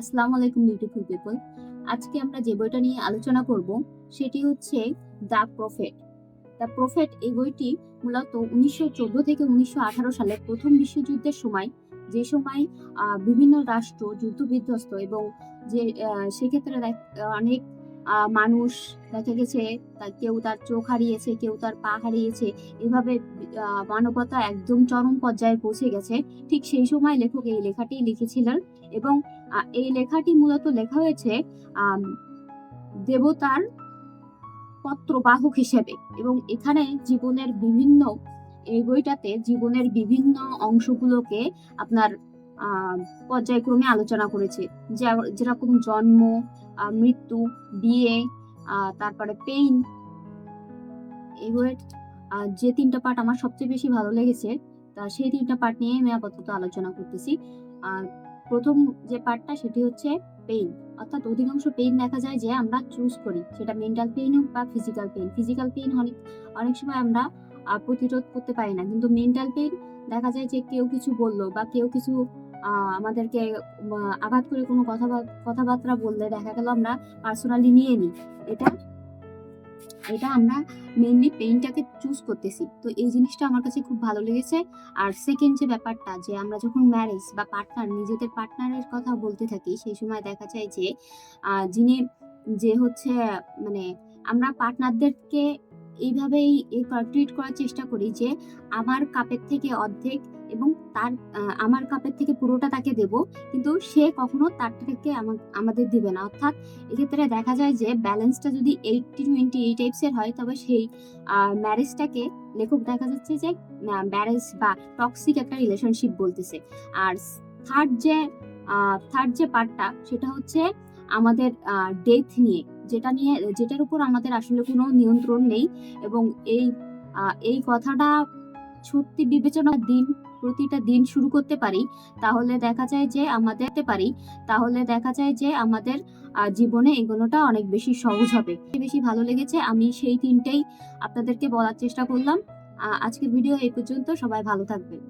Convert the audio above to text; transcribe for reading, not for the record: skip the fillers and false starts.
আসসালামু আলাইকুম beautiful people. আজকে আমরা যে বইটা নিয়ে আলোচনা করব সেটি হচ্ছে দ্য প্রফেট। দ্য প্রফেট এই বইটি মূলত 1914 থেকে 1918 সালে প্রথম বিশ্বযুদ্ধের সময়, যে সময় বিভিন্ন রাষ্ট্র যুদ্ধবিধ্বস্ত এবং যে সেক্ষেত্রে অনেক মানুষ দেখা গেছে কেউ তার চোখ হারিয়েছে, কেউ তার পা হারিয়েছে, এভাবে মানবতা একদম চরম পর্যায়ে পৌঁছে গেছে। ঠিক সেই সময় লেখক এই লেখাটি লিখেছিলেন এবং এই লেখাটি মূলত লেখা হয়েছে দেবতার পত্রবাহক হিসেবে। এবং এখানে জীবনের বিভিন্ন, এই বইটাতে জীবনের বিভিন্ন অংশগুলোকে আপনার পর্যায়ক্রমে আলোচনা করেছে, যেরকম জন্ম, মৃত্যু, বিয়ে, তারপরে পেইন। এই বইয়ের যে তিনটা পার্ট আমার সবচেয়ে বেশি ভালো লেগেছে, তা সেই তিনটা পার্ট নিয়ে আমি আপাতত আলোচনা করতেছি। প্রথম যে পার্টটা সেটি হচ্ছে পেইন, অর্থাৎ অধিকাংশ পেইন দেখা যায় যে আমরা চুজ করি, সেটা মেন্টাল পেইন হোক বা ফিজিক্যাল পেইন। ফিজিক্যাল পেইন অনেক সময় আমরা প্রতিরোধ করতে পারি না, কিন্তু মেন্টাল পেইন দেখা যায় যে কেউ কিছু বললো বা কেউ কিছু আমাদেরকে আঘাত করে কোনো কথাবার্তা বললে দেখা গেল আমরা পার্সোনালি নিয়ে নিই। এটা আমরা মেইনলি পেইনটাকে চুজ করতেছি। তো এই জিনিসটা আমার কাছে খুব ভালো লেগেছে। আর সেকেন্ড যে ব্যাপারটা, যে আমরা যখন ম্যারেজ বা নিজেদের পার্টনারের কথা বলতে থাকি, সেই সময় দেখা যায় যে যিনি যে হচ্ছে মানে আমরা পার্টনারদেরকে এইভাবেই ট্রিট করার চেষ্টা করি যে আমার কাপের থেকে অর্ধেক এবং তার আমার কাপের থেকে পুরোটা তাকে দেব, কিন্তু সে কখনো তার থেকে আমাদের দিবে না। অর্থাৎ এক্ষেত্রে দেখা যায় যে ব্যালেন্সটা যদি 80-20 এই টাইপসের হয়, তবে সেই ম্যারেজটাকে লেখক দেখা যাচ্ছে যে ম্যারেজ বা টক্সিক একটা রিলেশনশিপ বলতেছে। আর থার্ড যে পার্টটা, সেটা হচ্ছে আমাদের ডেথ নিয়ে, যেটার উপর আমাদের আসলে কোনো নিয়ন্ত্রণ নেই। এবং এই কথাটা সত্যি বিবেচনা প্রতিটা দিন শুরু করতে পারি, তাহলে দেখা যায় যে আমাদের জীবনে এগোনোটা অনেক বেশি সহজ হবে। বেশি ভালো লেগেছে, আমি সেই তিনটেই আপনাদেরকে বলার চেষ্টা করলাম। আজকের ভিডিও এই পর্যন্ত। সবাই ভালো থাকবেন।